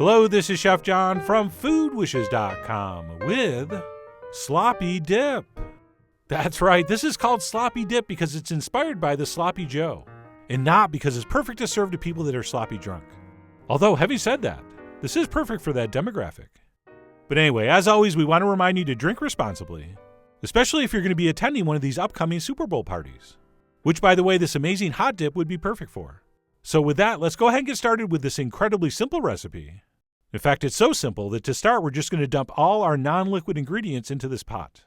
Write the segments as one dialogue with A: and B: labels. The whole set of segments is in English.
A: Hello, this is Chef John from foodwishes.com with Sloppy Dip. That's right, this is called Sloppy Dip because it's inspired by the Sloppy Joe, and not because it's perfect to serve to people that are sloppy drunk. Although, having said that, this is perfect for that demographic. But anyway, as always, we want to remind you to drink responsibly, especially if you're going to be attending one of these upcoming Super Bowl parties, which, by the way, this amazing hot dip would be perfect for. So with that, let's go ahead and get started with this incredibly simple recipe. In fact, it's so simple that to start, we're just going to dump all our non-liquid ingredients into this pot.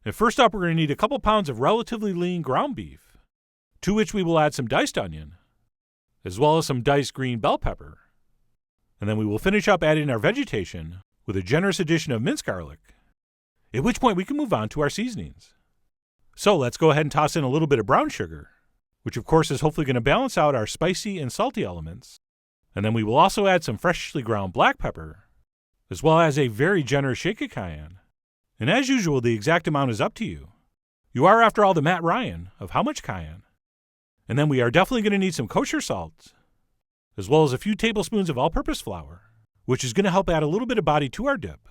A: And first up, we're going to need a couple pounds of relatively lean ground beef, to which we will add some diced onion, as well as some diced green bell pepper. And then we will finish up adding our vegetation with a generous addition of minced garlic, at which point we can move on to our seasonings. So let's go ahead and toss in a little bit of brown sugar, which of course is hopefully going to balance out our spicy and salty elements. And then we will also add some freshly ground black pepper, as well as a very generous shake of cayenne. And as usual, the exact amount is up to you. You are, after all, the Matt Ryan of how much cayenne. And then we are definitely going to need some kosher salt, as well as a few tablespoons of all-purpose flour, which is going to help add a little bit of body to our dip.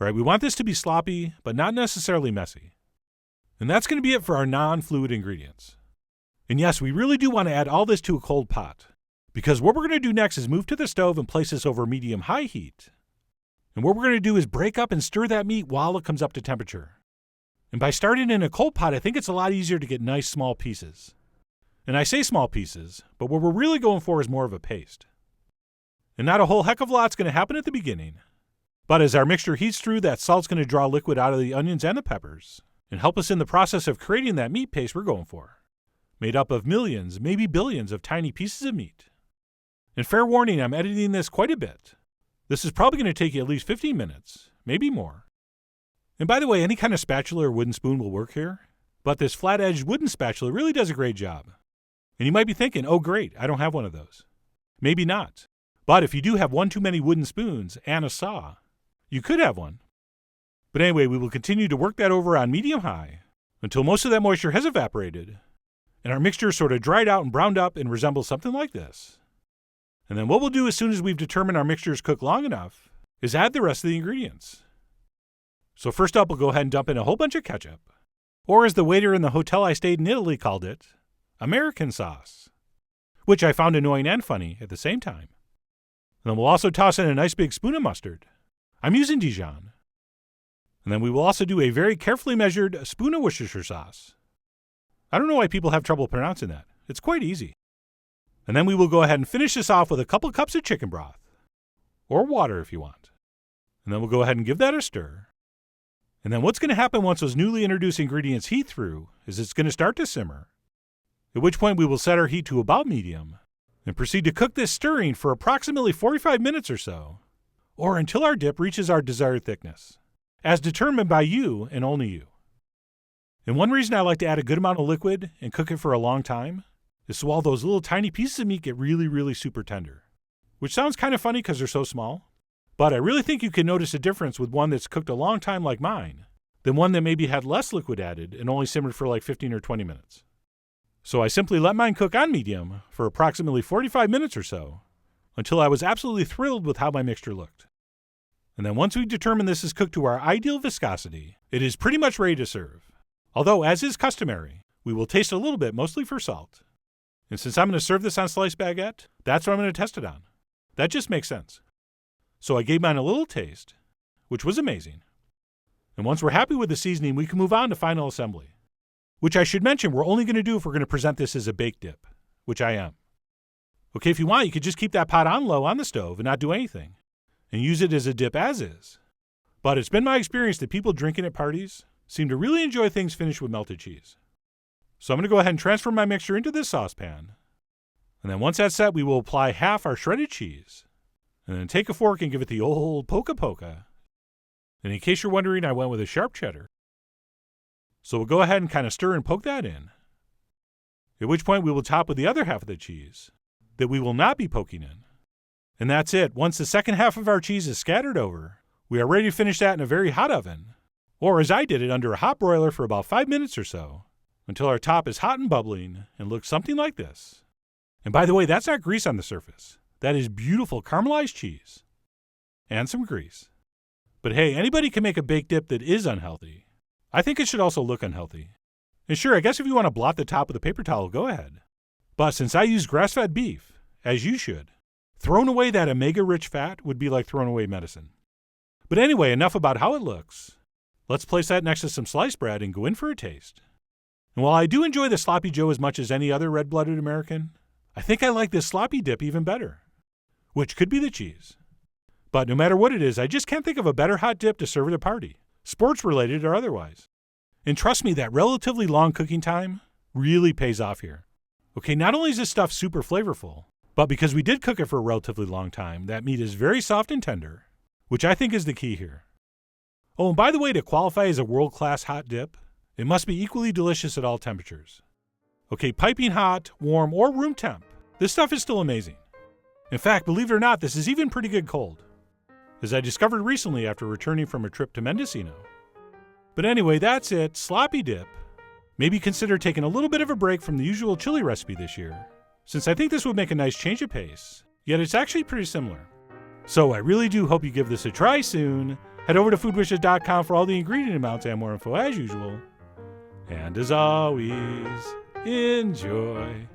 A: All right, we want this to be sloppy, but not necessarily messy. And that's going to be it for our non-fluid ingredients. And yes, we really do want to add all this to a cold pot, because what we're going to do next is move to the stove and place this over medium-high heat. And what we're going to do is break up and stir that meat while it comes up to temperature. And by starting in a cold pot, I think it's a lot easier to get nice small pieces. And I say small pieces, but what we're really going for is more of a paste. And not a whole heck of a lot's going to happen at the beginning. But as our mixture heats through, that salt's going to draw liquid out of the onions and the peppers and help us in the process of creating that meat paste we're going for, made up of millions, maybe billions of tiny pieces of meat. And fair warning, I'm editing this quite a bit. This is probably going to take you at least 15 minutes, maybe more. And by the way, any kind of spatula or wooden spoon will work here, but this flat-edged wooden spatula really does a great job. And you might be thinking, oh great, I don't have one of those. Maybe not. But if you do have one too many wooden spoons and a saw, you could have one. But anyway, we will continue to work that over on medium-high until most of that moisture has evaporated and our mixture sort of dried out and browned up and resembles something like this. And then what we'll do as soon as we've determined our mixture is cooked long enough is add the rest of the ingredients. So first up, we'll go ahead and dump in a whole bunch of ketchup, or as the waiter in the hotel I stayed in Italy called it, American sauce, which I found annoying and funny at the same time. And then we'll also toss in a nice big spoon of mustard. I'm using Dijon. And then we will also do a very carefully measured spoon of Worcestershire sauce. I don't know why people have trouble pronouncing that. It's quite easy. And then we will go ahead and finish this off with a couple cups of chicken broth, or water if you want. And then we'll go ahead and give that a stir. And then what's going to happen once those newly introduced ingredients heat through is it's going to start to simmer, at which point we will set our heat to about medium and proceed to cook this stirring for approximately 45 minutes or so, or until our dip reaches our desired thickness, as determined by you and only you. And one reason I like to add a good amount of liquid and cook it for a long time is so all those little tiny pieces of meat get really, really super tender, which sounds kind of funny because they're so small, but I really think you can notice a difference with one that's cooked a long time like mine than one that maybe had less liquid added and only simmered for like 15 or 20 minutes. So I simply let mine cook on medium for approximately 45 minutes or so until I was absolutely thrilled with how my mixture looked. And then once we determine this is cooked to our ideal viscosity, it is pretty much ready to serve. Although, as is customary, we will taste a little bit, mostly for salt. And since I'm going to serve this on sliced baguette, that's what I'm going to test it on. That just makes sense. So I gave mine a little taste, which was amazing. And once we're happy with the seasoning, we can move on to final assembly, which I should mention we're only going to do if we're going to present this as a baked dip, which I am. Okay, if you want, you could just keep that pot on low on the stove and not do anything, and use it as a dip as is. But it's been my experience that people drinking at parties seem to really enjoy things finished with melted cheese. So I'm going to go ahead and transfer my mixture into this saucepan. And then once that's set, we will apply half our shredded cheese. And then take a fork and give it the old poka. And in case you're wondering, I went with a sharp cheddar. So we'll go ahead and kind of stir and poke that in. At which point we will top with the other half of the cheese that we will not be poking in. And that's it. Once the second half of our cheese is scattered over, we are ready to finish that in a very hot oven. Or as I did it, under a hot broiler for about 5 minutes or so, until our top is hot and bubbling and looks something like this. And by the way, that's not grease on the surface. That is beautiful caramelized cheese. and some grease. But hey, anybody can make a baked dip that is unhealthy. I think it should also look unhealthy. And sure, I guess if you want to blot the top with a paper towel, go ahead. But since I use grass-fed beef, as you should, throwing away that omega-rich fat would be like throwing away medicine. But anyway, enough about how it looks. Let's place that next to some sliced bread and go in for a taste. And while I do enjoy the Sloppy Joe as much as any other red-blooded American, I think I like this sloppy dip even better, which could be the cheese. But no matter what it is, I just can't think of a better hot dip to serve at a party, sports-related or otherwise. And trust me, that relatively long cooking time really pays off here. Okay, not only is this stuff super flavorful, but because we did cook it for a relatively long time, that meat is very soft and tender, which I think is the key here. Oh, and by the way, to qualify as a world-class hot dip, it must be equally delicious at all temperatures. Okay, piping hot, warm, or room temp, this stuff is still amazing. In fact, believe it or not, this is even pretty good cold, as I discovered recently after returning from a trip to Mendocino. But anyway, that's it, sloppy dip. Maybe consider taking a little bit of a break from the usual chili recipe this year, since I think this would make a nice change of pace, yet it's actually pretty similar. So I really do hope you give this a try soon. Head over to foodwishes.com for all the ingredient amounts and more info as usual. And as always, enjoy.